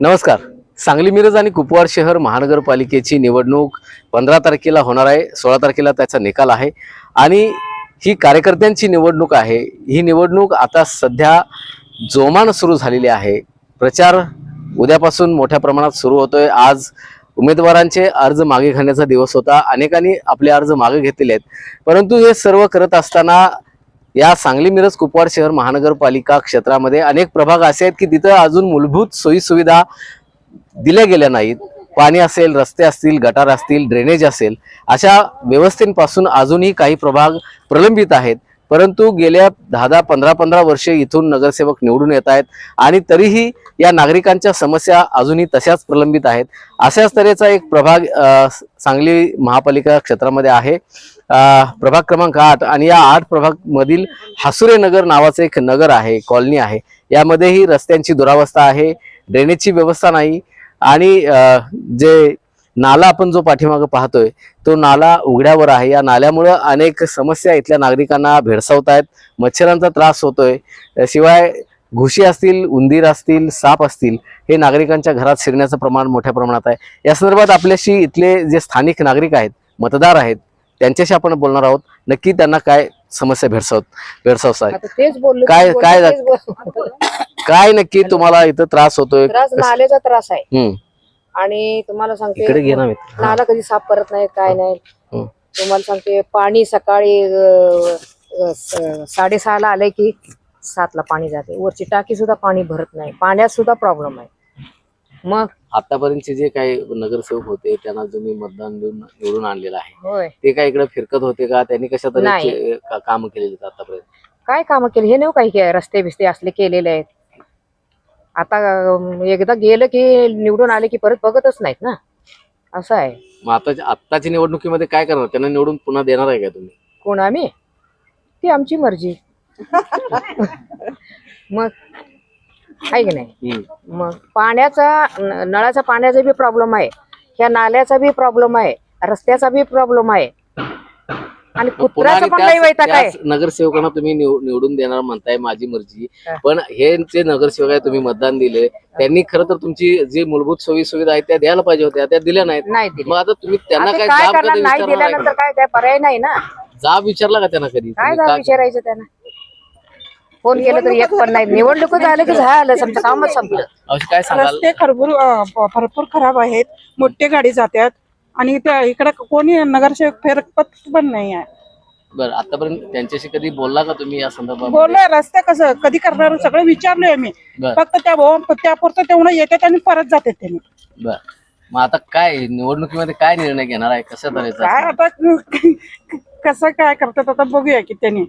नमस्कार. सांगली मिरज आणि कुपवाड शहर महानगरपालिकेची निवडणूक 15 तारखेला होणार आहे. 16 तारखेला त्याचा निकाल आहे आणि ही कार्यकर्त्यांची निवडणूक आहे. ही निवडणूक आता सध्या जोमानं सुरू झालेली आहे. प्रचार उद्यापासून मोठ्या प्रमाणात सुरू होतोय. आज उमेदवारांचे अर्ज मागे घेण्याचा दिवस होता. अनेकांनी आपले अर्ज मागे घेतलेले आहेत. परंतु हे सर्व करत असताना या सांगली मिरज कुपवाड शहर महानगरपालिका क्षेत्रामध्ये अनेक प्रभाग असे आहेत की तिथं अजून मूलभूत सोयी सुविधा दिल्या गेल्या नाहीत. पाणी असेल, रस्ते असतील, गटार असतील, ड्रेनेज असेल, अशा व्यवस्थेपासून अजूनही काही प्रभाग प्रलंबित आहेत. परंतु गेल्या 10-15 वर्षे इथून नगरसेवक निवडून येत आहेत आणि तरीही या नागरिकांच्या समस्या अजूनही तशाच प्रलंबित आहेत. अशाच तऱ्हेचा एक प्रभाग सांगली महापालिका क्षेत्रामध्ये आहे, प्रभाग क्रमांक 8. आणि या 8 प्रभाग मधील हासुरे नगर नावाचं एक नगर आहे, कॉलनी आहे. यामध्येही रस्त्यांची दुरावस्था आहे, ड्रेनेजची व्यवस्था नाही आणि जे नाला आपण जो पाठीमागे पाहतोय तो नाला उघड्यावर आहे. या नाल्यामुळे अनेक समस्या इथल्या नागरिकांना भेडसावत आहेत. मच्छरांचा त्रास होतोय, शिवाय घुशी असतील, उंदीर असतील, साप असतील, हे नागरिकांच्या घरात शिरण्याचं प्रमाण मोठ्या प्रमाणात आहे. या संदर्भात आपल्याशी इथले जे स्थानिक नागरिक आहेत, मतदार आहेत, त्यांच्याशी आपण बोलणार आहोत. नक्की त्यांना काय समस्या भेडसावत काय काय काय नक्की तुम्हाला इथं त्रास होतोय? नाल्याचा त्रास आहे आणि तुम्हाला सांगते इकडे घे ना, नाला कधी साफ करत नाही, काय नाही. तुम्हाला सांगते पाणी सकाळी 6:30ला आलंय की 7ला पाणी जाते. वरची टाकी सुद्धा पाणी भरत नाही. पाण्यात सुद्धा प्रॉब्लेम आहे. मग आतापर्यंतचे जे काही नगरसेवक होते त्यांना तुम्ही मतदान देऊन निवडून आणलेलं आहे, होय, ते काय इकडे फिरकत होते का? त्यांनी कशा तऱ्हेचे काम केलेले आतापर्यंत? काय काम केले हे नाही, काही रस्ते बिस्ते असले केलेले आहेत. आता एकदा गेलं की निवडून आले की परत बघतच नाहीत ना, असं आहे. मग आताच्या निवडणुकीमध्ये काय करणार? त्यांना निवडून पुन्हा देणार आहे का तुम्ही? कोण आम्ही? ती आमची मर्जी. मग आहे की नाही? मग पाण्याचा, नळाचा पाण्याचा बी प्रॉब्लेम आहे, ह्या नाल्याचा बी प्रॉब्लेम आहे, रस्त्याचा बी प्रॉब्लेम आहे आणि कुत्र्याचा पण नाही वैताग आहे. नगरसेवकांना तुम्ही निवडून देणार म्हणताय, माझी मर्जी. पण हे जे नगरसेवक आहे तुम्ही मतदान दिले, त्यांनी खरं तर तुमची जी मूलभूत सोयी सुविधा आहेत त्या द्यायला पाहिजे होत्या, त्या दिल्या नाहीत. मग आता तुम्ही त्यांना काय नाही दिल्यानंतर काय पर्याय नाही ना. जाब विचारला का त्यांना कधी? काय जाब विचारायचं त्यांना? फोन केलं तर एक पण नाही. निवडणूक झालं की झालं, समजा कामच संपलं. काय सांगाल? रस्ते भरपूर खराब आहेत, मोठे गाडी जातात आणि इकडे कोणी नगरसेवक फेरपत पण नाही आहे. बरं, आतापर्यंत त्यांच्याशी कधी बोलला का तुम्ही या संदर्भात? बोललोय, रस्ते कसं कधी करणार सगळं विचारलोय मी. फक्त त्यापुरतं तेवढं येतात आणि परत जातात त्यांनी. बर, मग आता काय निवडणुकीमध्ये काय निर्णय घेणार आहे? कशा तऱ्हेचा? काय आता कसं काय करतात आता बघूया की त्यांनी.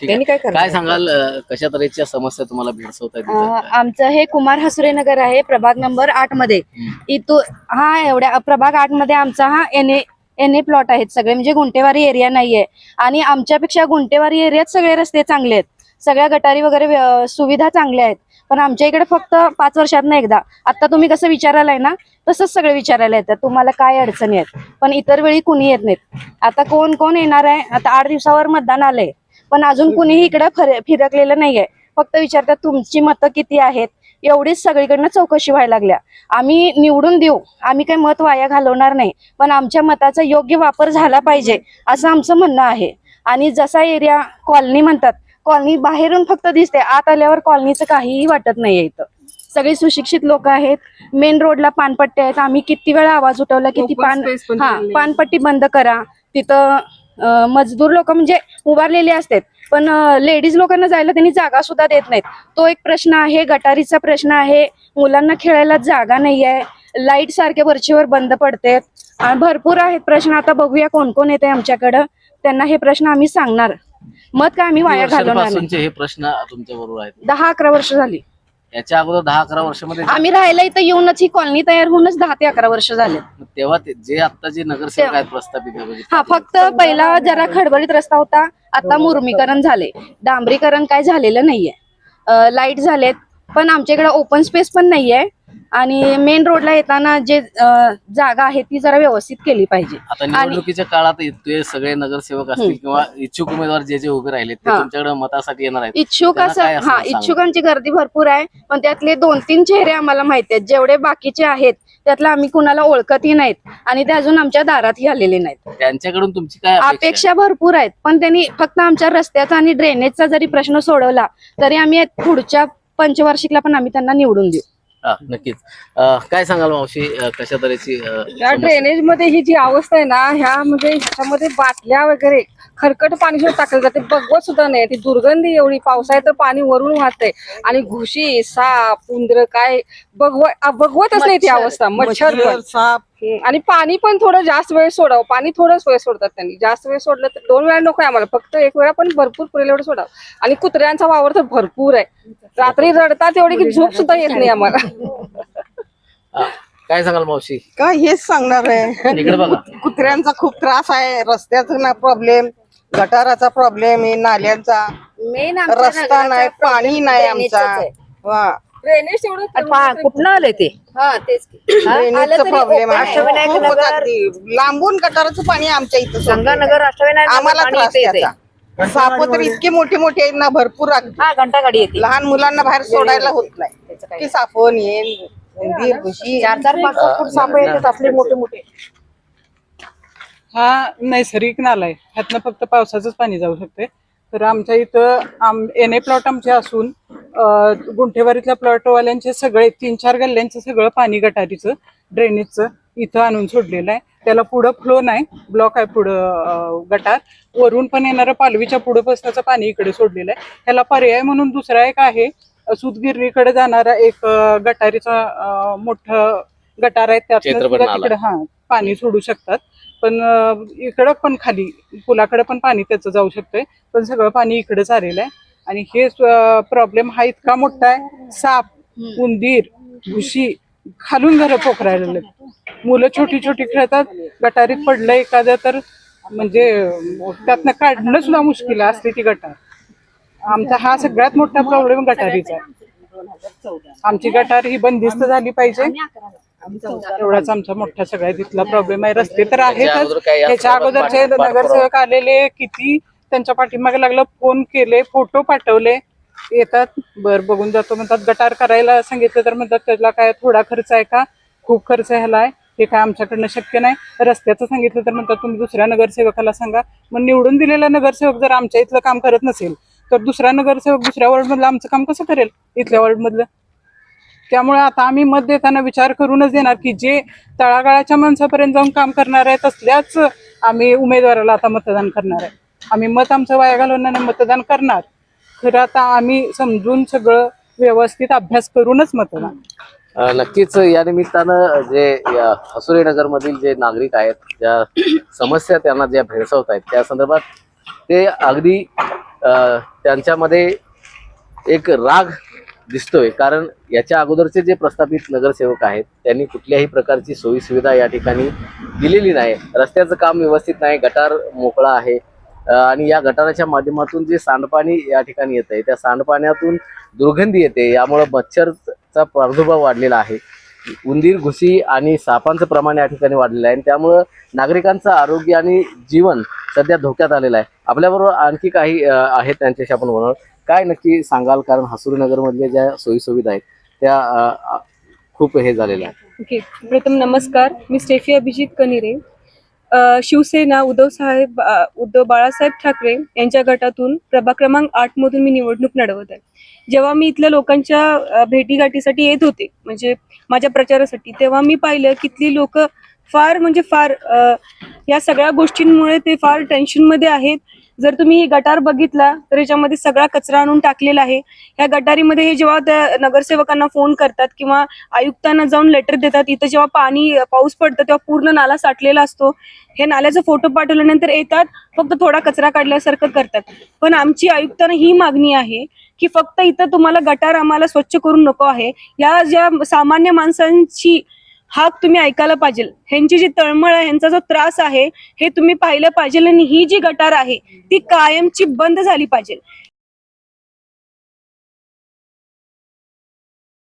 काय सांगाल, कशा तऱ्हेच्या समस्या तुम्हाला भेडसावत आहेत? आमचं हे कुमार हसुरे नगर आहे, प्रभाग नंबर 8 मध्ये. इथून एवढ्या प्रभाग 8 मध्ये आमचा एनए प्लॉट आहेत सगळे, म्हणजे गुंटेवारी एरिया नाहीये. आणि आमच्यापेक्षा गुंटेवारी एरियात सगळे रस्ते चांगले आहेत, सगळ्या गटारी वगैरे सुविधा चांगल्या आहेत. पण आमच्या इकडे फक्त 5 वर्षातनं एकदा, आता तुम्ही कसं विचारायलाय ना तसंच सगळे विचारायला येतात, तुम्हाला काय अडचणी आहेत. पण इतर वेळी कुणी येत नाहीत. आता कोण येणार आहे? आता 8 दिवसावर मतदान आलंय, पण अजून कुणीही इकडे फिरकलेलं नाहीये. फक्त विचारतात तुमची मतं किती आहेत, एवढीच सगळीकडनं चौकशी व्हायला लागल्या. आम्ही निवडून देऊ, आम्ही काही मत वाया घालवणार नाही, पण आमच्या मताचा योग्य वापर झाला पाहिजे असं आमचं म्हणणं आहे. आणि जसा एरिया कॉलनी म्हणतात, कॉलनी बाहेरून फक्त दिसते, आत आल्यावर कॉलनीचं काहीही वाटत नाहीये इथं. सगळी सुशिक्षित लोक आहेत. मेन रोडला पानपट्ट्या आहेत. आम्ही किती वेळा आवाज उठवला की ती पानपट्टी बंद करा. तिथं मजदूर लोक म्हणजे उभारलेले असतात, पण लेडीज लोकांना जायला त्यांनी जागा सुद्धा देत नाहीत. तो एक प्रश्न आहे. गटारीचा प्रश्न आहे. मुलांना खेळायला जागा नाही आहे. लाईट सारखे वरचीवर बंद पडते. भरपूर आहेत प्रश्न. आता बघूया कोण कोण येते आमच्याकडं. त्यांना हे प्रश्न आम्ही सांगणार. मत काय आम्ही वाया घालवणार नाही. वर्षांपासूनचे हे प्रश्न तुमच्या बरोबर आहेत. 10-11 वर्ष झाली. याच्या अगोदर 10-11 वर्षामध्ये आम्ही राहायला इथं येऊनच ही कॉलनी तयार होऊनच 10 ते 11 वर्ष झाले. तेव्हा जे आता जे नगरसेवक आहेत प्रस्थापित म्हणजे हा, फक्त पहिला जरा खडबडीत रस्ता होता. आता मुरमीकरण झाले. डांबरीकरण काय झालेलं नाहीये. लाईट झालेत, पण आमच्याकडे ओपन स्पेस पण नाहीये. आणि मेन रोडला येताना जे जागा आहे ती जरा व्यवस्थित केली पाहिजे. आता निवडणुकीच्या काळात ते सगळे नगरसेवक असतील किंवा इच्छुक उमेदवार जे जे उभे राहिले ते तुमच्याकडे मतासाठी येणार आहेत. इच्छुक असं इच्छुकांची गर्दी भरपूर आहे, पण त्यातले 2-3 चेहरे आम्हाला माहिती आहेत. जेवढे बाकीचे आहेत त्यातलं आम्ही कुणाला ओळखतही नाहीत आणि ते अजून आमच्या दारातही आलेले नाहीत. त्यांच्याकडून तुमची काय अपेक्षा भरपूर आहेत, पण त्यांनी फक्त आमच्या रस्त्याचा आणि ड्रेनेजचा जरी प्रश्न सोडवला तरी आम्ही पुढच्या पंचवार्षिकला पण आम्ही त्यांना निवडून देऊ. नक्कीच. काय सांगाल मावशी, कशा तऱ्हेची या ड्रेनेज मध्ये ही जी अवस्था आहे ना, ह्या म्हणजे ह्याच्यामध्ये बाटल्या वगैरे खरकट पाणी सुद्धा टाकलं जाते. बघवत सुद्धा नाही. ती दुर्गंधी एवढी. पावसाळ्यात तर पाणी वरून वाहतंय आणि घुशी, साप, उंदर काय बघवतच नाही ती अवस्था. मच्छर, साप आणि पाणी पण थोडं जास्त वेळ सोडावं. पाणी थोडंच वेळ सोडतात त्यांनी. जास्त वेळ सोडलं तर 2 वेळा नको आहे आम्हाला, फक्त 1 वेळा, पण भरपूर पुरेल एवढं सोडावं. आणि कुत्र्यांचा वावर तर भरपूर आहे. रात्री रडतात एवढी की झोप सुद्धा येत नाही आम्हाला. काय सांगाल मावशी? काय हेच सांगणार आहे. इकडे बघा. कुत्र्यांचा खूप त्रास आहे. रस्त्याचा ना प्रॉब्लेम, गटाराचा प्रॉब्लेम आहे, नाल्यांचा मेन रस्ता नाही, पाणी नाही आमचा. वा, ड्रेनेज तेवढं कुठनं आलंय ते? ड्रेनेजचा प्रॉब्लेम आहे. अष्टविनायक खूप नगर- होतात ते. लांबून गटाराचं पाणी आमच्या इथं सोडलं. गंगानगर अष्टविनायक आम्हाला त्रास त्याचा. साप तर इतके मोठे मोठे आहेत ना, भरपूर घंटा गाडी येते. लहान मुलांना बाहेर सोडायला होत नाही. की सापण येईल, उंदीर, घुशी. 4-5 फूट साप येतात असले मोठे मोठे. हा नैसर्गिक नाला आहे. ह्यातनं फक्त पावसाचंच पाणी जाऊ शकते. तर आमच्या इथं एनए प्लॉट आमचे असून गुंठेवारीतल्या प्लॉटवाल्यांचे सगळे 3-4 गल्ल्यांचं सगळं पाणी गटारीचं, ड्रेनेजचं इथं आणून सोडलेलं आहे. त्याला पुढं फ्लो नाही, ब्लॉक आहे पुढं गटार. वरून पण येणारं पालवीच्या पुढं बसण्याचं पाणी इकडे सोडलेलं आहे. ह्याला पर्याय म्हणून दुसरा एक आहे, सुतगिरणीकडे जाणारा एक गटारीचा मोठं गटार आहे. त्यातनं तिकडे पाणी सोडू शकतात. पण इकडं पण खाली पुलाकडे पण पाणी त्याचं जाऊ शकतंय. पण सगळं पाणी इकडेच आलेलं आहे. आणि हे प्रॉब्लेम हा इतका मोठा आहे. साप, उंदीर, घुशी खालून घरं पोखरायला लागले. मुलं छोटी छोटी खेळतात. गटारीत पडलं एखादं तर म्हणजे त्यातनं काढणं सुद्धा मुश्किल असते ती गटार. आमचा हा सगळ्यात मोठा प्रॉब्लेम गटारीचा आहे. आमची गटार ही बंदिस्त झाली पाहिजे. एवढाच आमचा मोठा सगळ्यात इथला प्रॉब्लेम आहे. रस्ते तर आहेतच. त्याच्या अगोदरचे नगरसेवक आलेले किती त्यांच्या पाठीमागे लागलं, फोन केले, फोटो पाठवले, येतात, बघून जातो म्हणतात. गटार करायला सांगितलं तर म्हणतात त्याला काय थोडा खर्च आहे का, खूप खर्च ह्याला आहे, हे काय आमच्याकडनं शक्य नाही. रस्त्याचं सांगितलं तर म्हणतात तुम्ही दुसऱ्या नगरसेवकाला सांगा. मग निवडून दिलेला नगरसेवक जर आमच्या इथलं काम करत नसेल तर दुसरा नगरसेवक दुसऱ्या वॉर्डमधलं आमचं काम कसं करेल इथल्या वॉर्डमधलं? त्यामुळे आता आम्ही मत देताना विचार करूनच देणार की जे तळागाळाच्या माणसापर्यंत जाऊन काम करणार आहे तसल्याच आम्ही उमेदवाराला आता मतदान करणार आहे. आम्ही मत आमचं वाया घालवणार नाही, मतदान करणार. खरं आता आम्ही समजून सगळं व्यवस्थित अभ्यास करूनच मतदान. नक्कीच या निमित्तानं जे हसुरे नगर मधील जे नागरिक आहेत, ज्या समस्या त्यांना ज्या भेडसावत आहेत त्या संदर्भात ते अगदी त्यांच्यामध्ये एक राग दिसतोय. कारण याच्या अगोदरचे जे प्रस्थापित नगरसेवक आहेत त्यांनी कुठल्याही प्रकारची सोयी सुविधा या ठिकाणी दिलेली नाही. रस्त्याचं काम व्यवस्थित नाही, गटार मोकळा आहे आणि या गटाराच्या माध्यमातून जे सांडपाणी या ठिकाणी येत आहे त्या सांडपाण्यातून दुर्गंधी येते. यामुळे मच्छरचा प्रादुर्भाव वाढलेला आहे. उंदीर, घुशी आणि सापांचं प्रमाण या ठिकाणी वाढलेलं आहे. त्यामुळं नागरिकांचं आरोग्य आणि जीवन सध्या धोक्यात आलेलं आहे. आपल्याबरोबर आणखी काही आहेत, त्यांच्याशी आपण बोलणार. काय नक्की सांगाल? कारण हसुरी नगर मधल्या ज्या सोयी सुविधा आहेत त्या खूप हे झालेल्या आहेत. ओके, प्रथम नमस्कार. मी स्टेफी अभिजित कनिरे. शिवसेना उद्धव बाळासाहेब ठाकरे यांच्या गटातून प्रभाग क्रमांक 8 मधून मी निवडणूक लढवत आहे. जेव्हा मी इथल्या लोकांच्या भेटीगाठीसाठी येत होते, म्हणजे माझ्या प्रचारासाठी, तेव्हा मी पाहिलं की इथली लोक फार या सगळ्या गोष्टींमुळे ते फार टेन्शनमध्ये आहेत. जर तुम्ही ही गटार बघितला तर याच्यामध्ये सगळा कचरा आणून टाकलेला आहे. ह्या गटारीमध्ये हे जेव्हा त्या नगरसेवकांना फोन करतात किंवा आयुक्तांना जाऊन लेटर देतात, इथं जेव्हा पाऊस पडतं तेव्हा पूर्ण नाला साठलेला असतो. हे नाल्याचा फोटो पाठवल्यानंतर येतात, फक्त थोडा कचरा काढल्यासारखं करतात. पण आमची आयुक्तांना ही मागणी आहे की फक्त इथं तुम्हाला गटार आम्हाला स्वच्छ करून नको आहे. या ज्या सामान्य माणसांची हाक तुम्ही ऐकायला पाहिजे. ह्यांची जी तळमळ आहे, ह्यांचा जो त्रास आहे, हे तुम्ही पाहिलं पाहिजे. आणि ही जी गटार आहे ती कायमची बंद झाली पाहिजे.